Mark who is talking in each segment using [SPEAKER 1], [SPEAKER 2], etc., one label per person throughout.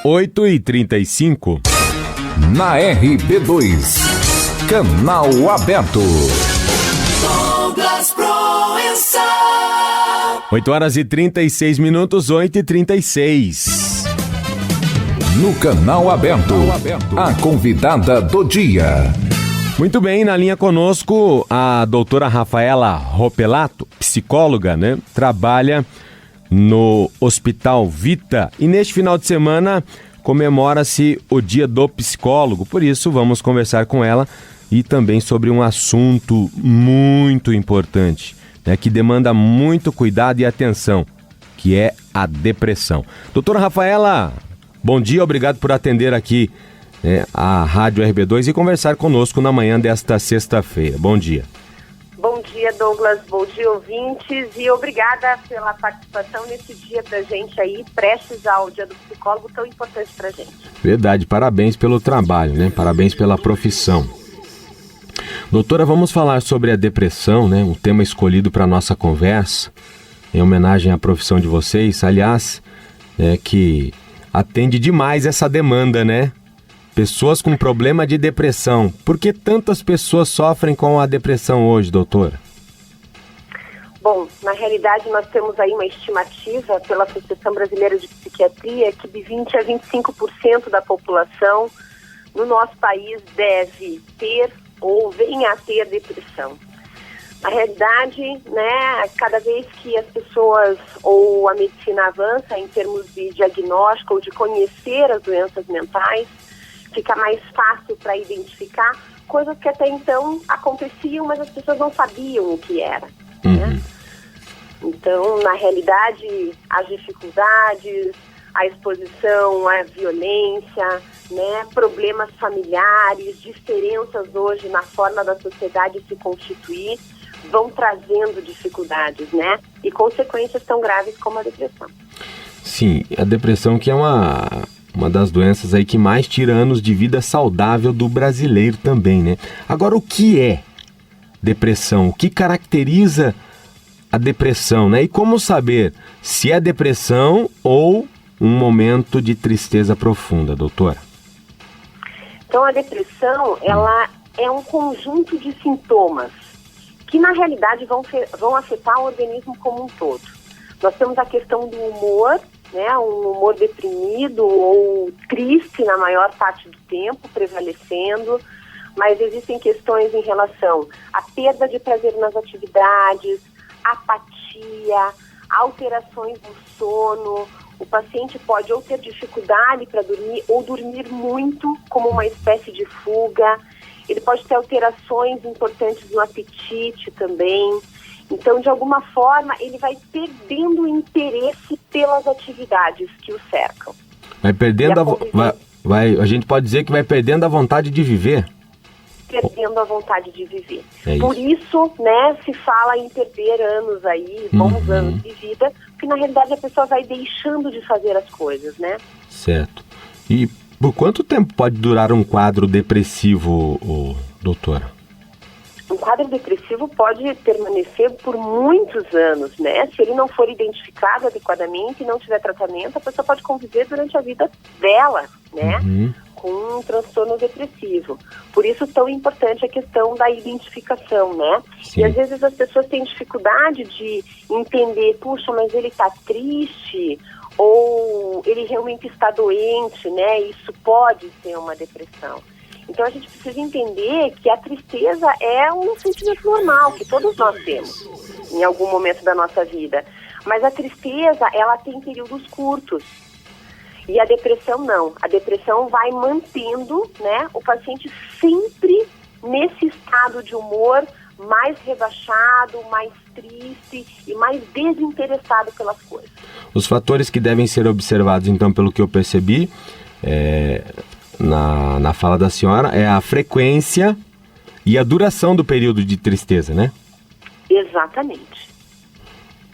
[SPEAKER 1] 8h35.
[SPEAKER 2] Na RB2, canal aberto.
[SPEAKER 3] Douglas Proença.
[SPEAKER 1] 8h36, 8h36.
[SPEAKER 2] No canal aberto, a convidada do dia.
[SPEAKER 1] Muito bem, na linha conosco a doutora Rafaela Ropelato, psicóloga, né? Trabalha no Hospital Vita e neste final de semana comemora-se o Dia do Psicólogo. Por isso, vamos conversar com ela e também sobre um assunto muito importante, né, que demanda muito cuidado e atenção, que é a depressão. Doutora Rafaela, bom dia, obrigado por atender aqui a Rádio RB2 e conversar conosco na manhã desta sexta-feira. Bom dia.
[SPEAKER 4] Bom dia, Douglas. Bom dia, ouvintes. E obrigada pela participação nesse dia pra gente aí, prestes ao Dia do Psicólogo, tão importante pra gente.
[SPEAKER 1] Verdade, parabéns pelo trabalho, né? Parabéns pela profissão. Doutora, vamos falar sobre a depressão, né? Um tema escolhido para nossa conversa, em homenagem à profissão de vocês, aliás, que atende demais essa demanda, né? Pessoas com problema de depressão. Por que tantas pessoas sofrem com a depressão hoje, doutora?
[SPEAKER 4] Bom, na realidade nós temos aí uma estimativa pela Associação Brasileira de Psiquiatria que de 20 a 25% da população no nosso país deve ter ou venha a ter depressão. Na realidade, né, cada vez que as pessoas ou a medicina avança em termos de diagnóstico ou de conhecer as doenças mentais, fica mais fácil para identificar coisas que até então aconteciam, mas as pessoas não sabiam o que era. Né? Então, na realidade, as dificuldades, a exposição à violência, né, problemas familiares, diferenças hoje na forma da sociedade se constituir, vão trazendo dificuldades, né? E consequências tão graves como a depressão.
[SPEAKER 1] Sim, a depressão que é uma das doenças aí que mais tira anos de vida saudável do brasileiro também, né? Agora, o que é depressão? O que caracteriza a depressão, né? E como saber se é depressão ou um momento de tristeza profunda, doutora?
[SPEAKER 4] Então, a depressão, ela é um conjunto de sintomas que, na realidade, vão afetar o organismo como um todo. Nós temos a questão do humor, né, um humor deprimido ou triste na maior parte do tempo, prevalecendo, mas existem questões em relação à perda de prazer nas atividades, apatia, alterações do sono. O paciente pode ou ter dificuldade para dormir ou dormir muito, como uma espécie de fuga. Ele pode ter alterações importantes no apetite também. Então, de alguma forma, ele vai perdendo o interesse pelas atividades que o cercam.
[SPEAKER 1] Vai perdendo a gente pode dizer que vai perdendo a vontade de viver?
[SPEAKER 4] Perdendo a vontade de viver.
[SPEAKER 1] É
[SPEAKER 4] Por isso, né, se fala em perder anos aí, bons anos de vida, porque na realidade a pessoa vai deixando de fazer as coisas, né?
[SPEAKER 1] Certo. E por quanto tempo pode durar um quadro depressivo, doutora?
[SPEAKER 4] Um quadro depressivo pode permanecer por muitos anos, né? Se ele não for identificado adequadamente e não tiver tratamento, a pessoa pode conviver durante a vida dela, né? Com um transtorno depressivo. Por isso, tão importante a questão da identificação, né?
[SPEAKER 1] Sim.
[SPEAKER 4] E às vezes as pessoas têm dificuldade de entender, puxa, mas ele está triste ou ele realmente está doente, né? Isso pode ser uma depressão. Então a gente precisa entender que a tristeza é um sentimento normal, que todos nós temos em algum momento da nossa vida. Mas a tristeza, ela tem períodos curtos. E a depressão não. A depressão vai mantendo, né, o paciente sempre nesse estado de humor mais rebaixado, mais triste e mais desinteressado pelas coisas.
[SPEAKER 1] Os fatores que devem ser observados, então, pelo que eu percebi, na fala da senhora, é a frequência e a duração do período de tristeza, né?
[SPEAKER 4] Exatamente.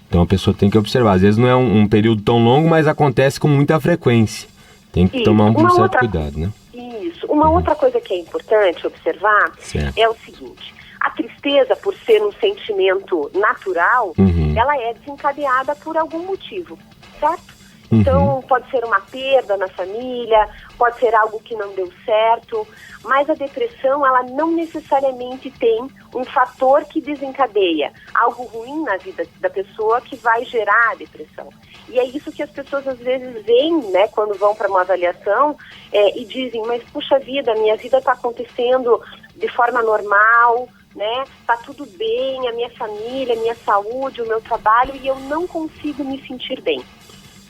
[SPEAKER 1] Então a pessoa tem que observar. Às vezes não é um período tão longo, mas acontece com muita frequência. Tem que tomar um certo cuidado, né?
[SPEAKER 4] Isso. Uma outra coisa que é importante observar é o seguinte. A tristeza, por ser um sentimento natural, ela é desencadeada por algum motivo, certo? Então, pode ser uma perda na família, pode ser algo que não deu certo, mas a depressão, ela não necessariamente tem um fator que desencadeia algo ruim na vida da pessoa que vai gerar a depressão. E é isso que as pessoas às vezes veem, né, quando vão para uma avaliação e dizem, mas puxa vida, minha vida está acontecendo de forma normal, né? Tá tudo bem, a minha família, a minha saúde, o meu trabalho, e eu não consigo me sentir bem.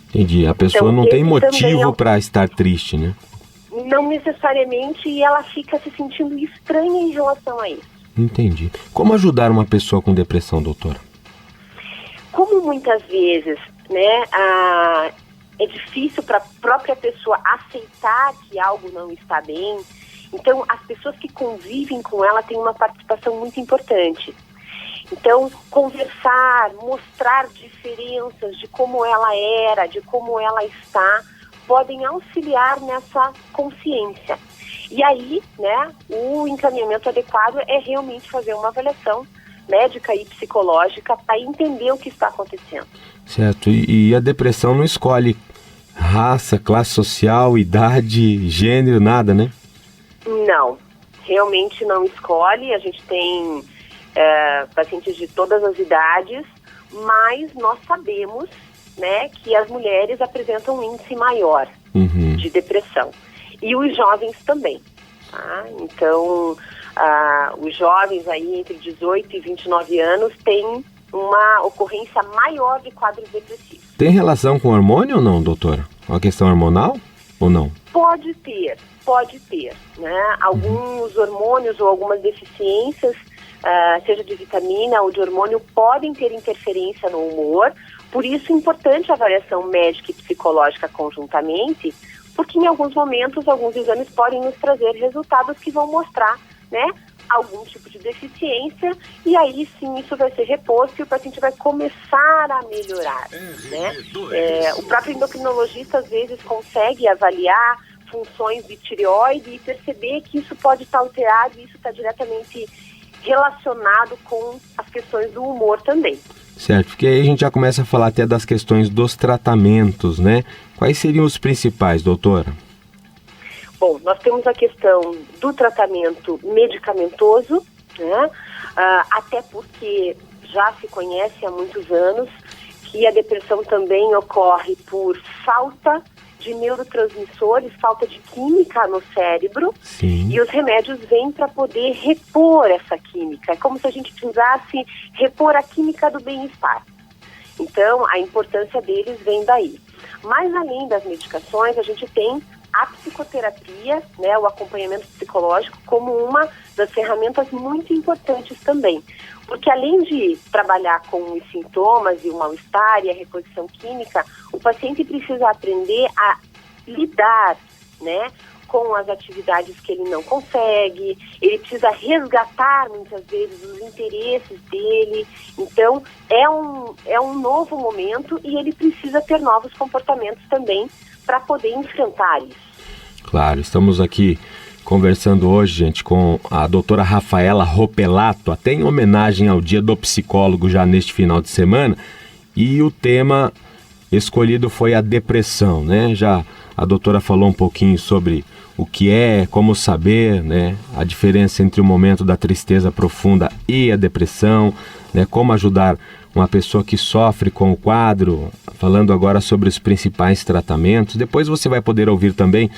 [SPEAKER 1] Entendi. A pessoa
[SPEAKER 4] Então,
[SPEAKER 1] não tem
[SPEAKER 4] esse
[SPEAKER 1] motivo
[SPEAKER 4] também
[SPEAKER 1] para estar triste, né?
[SPEAKER 4] Não necessariamente, e ela fica se sentindo estranha em relação a isso.
[SPEAKER 1] Entendi. Como ajudar uma pessoa com depressão, doutora?
[SPEAKER 4] Como muitas vezes, né, é difícil para a própria pessoa aceitar que algo não está bem, então as pessoas que convivem com ela têm uma participação muito importante. Então, conversar, mostrar diferenças de como ela era, de como ela está, podem auxiliar nessa consciência. E aí, né, o encaminhamento adequado é realmente fazer uma avaliação médica e psicológica para entender o que está acontecendo.
[SPEAKER 1] Certo. E a depressão não escolhe raça, classe social, idade, gênero, nada, né?
[SPEAKER 4] Não, realmente não escolhe. A gente tem pacientes de todas as idades, mas nós sabemos, né, que as mulheres apresentam um índice maior de depressão. E os jovens também. Tá? Então, os jovens aí entre 18 e 29 anos têm uma ocorrência maior de quadros depressivos.
[SPEAKER 1] Tem relação com hormônio ou não, doutora? Uma questão hormonal ou não?
[SPEAKER 4] Pode ter, né? Alguns hormônios ou algumas deficiências, seja de vitamina ou de hormônio, podem ter interferência no humor. Por isso é importante a avaliação médica e psicológica conjuntamente, porque em alguns momentos, alguns exames podem nos trazer resultados que vão mostrar, né, algum tipo de deficiência, e aí sim isso vai ser reposto e o paciente vai começar a melhorar, né? O próprio endocrinologista às vezes consegue avaliar funções de tireoide e perceber que isso pode estar alterado, e isso está diretamente relacionado com as questões do humor também.
[SPEAKER 1] Certo, porque aí a gente já começa a falar até das questões dos tratamentos, né? Quais seriam os principais, doutora?
[SPEAKER 4] Bom, nós temos a questão do tratamento medicamentoso, né? Até porque já se conhece há muitos anos que a depressão também ocorre por falta de neurotransmissores, falta de química no cérebro.
[SPEAKER 1] Sim.
[SPEAKER 4] E os remédios vêm para poder repor essa química. É como se a gente precisasse repor a química do bem-estar. Então, a importância deles vem daí. Mas, além das medicações, a gente tem a psicoterapia, né, o acompanhamento psicológico, como uma das ferramentas muito importantes também. Porque além de trabalhar com os sintomas e o mal-estar e a reposição química, o paciente precisa aprender a lidar, né, com as atividades que ele não consegue, ele precisa resgatar muitas vezes os interesses dele. Então, é um novo momento e ele precisa ter novos comportamentos também para poder enfrentar isso.
[SPEAKER 1] Claro, estamos aqui conversando hoje, gente, com a doutora Rafaela Ropelato, até em homenagem ao Dia do Psicólogo já neste final de semana, e o tema escolhido foi a depressão, né? Já a doutora falou um pouquinho sobre o que é, como saber, né? A diferença entre o momento da tristeza profunda e a depressão, né? Como ajudar uma pessoa que sofre com o quadro, falando agora sobre os principais tratamentos. Depois você vai poder ouvir também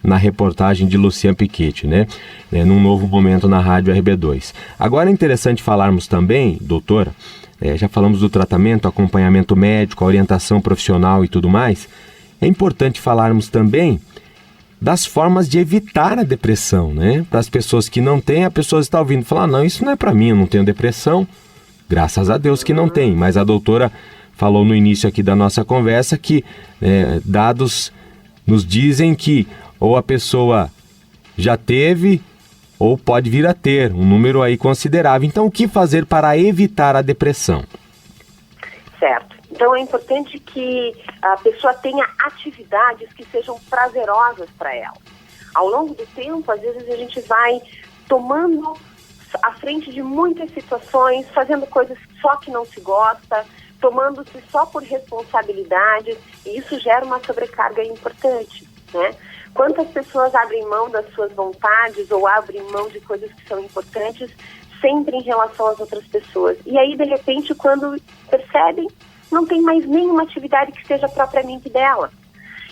[SPEAKER 1] na reportagem de Lucian Piquete, né? Num novo momento na Rádio RB2. Agora é interessante falarmos também, doutora, já falamos do tratamento, acompanhamento médico, orientação profissional e tudo mais. É importante falarmos também das formas de evitar a depressão, né? Para as pessoas que não têm, a pessoa está ouvindo falar, não, isso não é para mim, eu não tenho depressão. Graças a Deus que não tem, mas a doutora falou no início aqui da nossa conversa que dados nos dizem que ou a pessoa já teve ou pode vir a ter, um número aí considerável. Então, o que fazer para evitar a depressão?
[SPEAKER 4] Certo. Então, é importante que a pessoa tenha atividades que sejam prazerosas para ela. Ao longo do tempo, às vezes a gente vai tomando à frente de muitas situações, fazendo coisas só que não se gosta, tomando-se só por responsabilidades, e isso gera uma sobrecarga importante, né? Quantas pessoas abrem mão das suas vontades ou abrem mão de coisas que são importantes sempre em relação às outras pessoas? E aí, de repente, quando percebem, não tem mais nenhuma atividade que seja propriamente dela.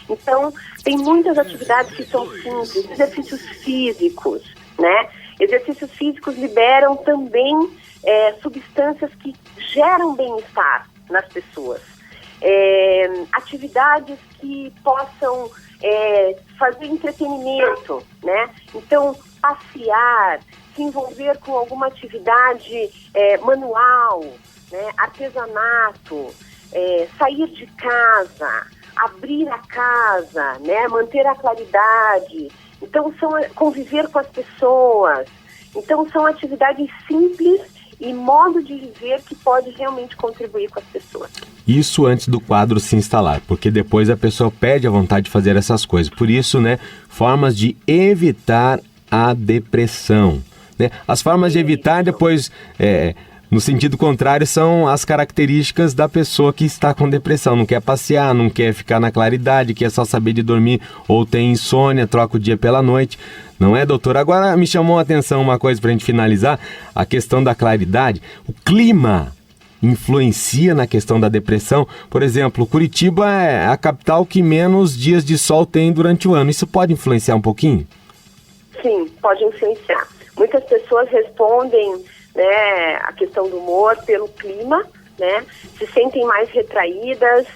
[SPEAKER 4] Então, tem muitas atividades que são simples, exercícios físicos, né? Exercícios físicos liberam também substâncias que geram bem-estar nas pessoas. Atividades que possam fazer entretenimento, né? Então, passear, se envolver com alguma atividade manual, né? Artesanato, sair de casa, abrir a casa, né? Manter a claridade. Então, conviver com as pessoas. Então, são atividades simples e modo de viver que pode realmente contribuir com as pessoas.
[SPEAKER 1] Isso antes do quadro se instalar, porque depois a pessoa perde a vontade de fazer essas coisas. Por isso, né, formas de evitar a depressão, né? As formas de evitar depois, no sentido contrário, são as características da pessoa que está com depressão. Não quer passear, não quer ficar na claridade, quer só saber de dormir, ou tem insônia, troca o dia pela noite. Não é, doutor? Agora me chamou a atenção uma coisa para a gente finalizar, a questão da claridade. O clima influencia na questão da depressão. Por exemplo, Curitiba é a capital que menos dias de sol tem durante o ano. Isso pode influenciar um pouquinho?
[SPEAKER 4] Sim, pode influenciar. Muitas pessoas respondem, né, a questão do humor pelo clima, né? Se sentem mais retraídas,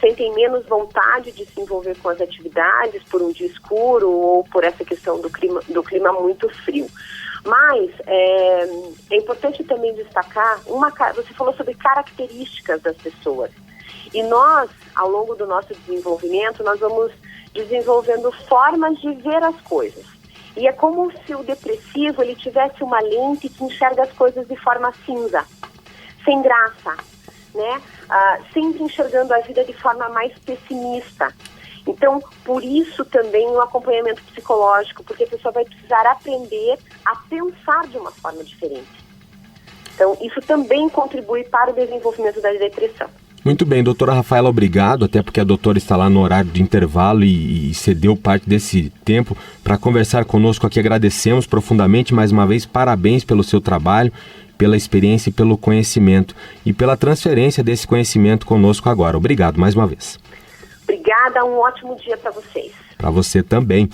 [SPEAKER 4] sentem menos vontade de se envolver com as atividades por um dia escuro ou por essa questão do clima muito frio. Mas é importante também destacar, você falou sobre características das pessoas. E nós, ao longo do nosso desenvolvimento, nós vamos desenvolvendo formas de ver as coisas. E é como se o depressivo ele tivesse uma lente que enxerga as coisas de forma cinza, sem graça, né? Sempre enxergando a vida de forma mais pessimista. Então, por isso também o acompanhamento psicológico, porque a pessoa vai precisar aprender a pensar de uma forma diferente. Então, isso também contribui para o desenvolvimento da depressão.
[SPEAKER 1] Muito bem, doutora Rafaela, obrigado, até porque a doutora está lá no horário de intervalo e cedeu parte desse tempo para conversar conosco aqui. Agradecemos profundamente, mais uma vez, parabéns pelo seu trabalho, pela experiência e pelo conhecimento e pela transferência desse conhecimento conosco agora. Obrigado mais uma vez.
[SPEAKER 4] Obrigada, um ótimo dia para vocês.
[SPEAKER 1] Para você também.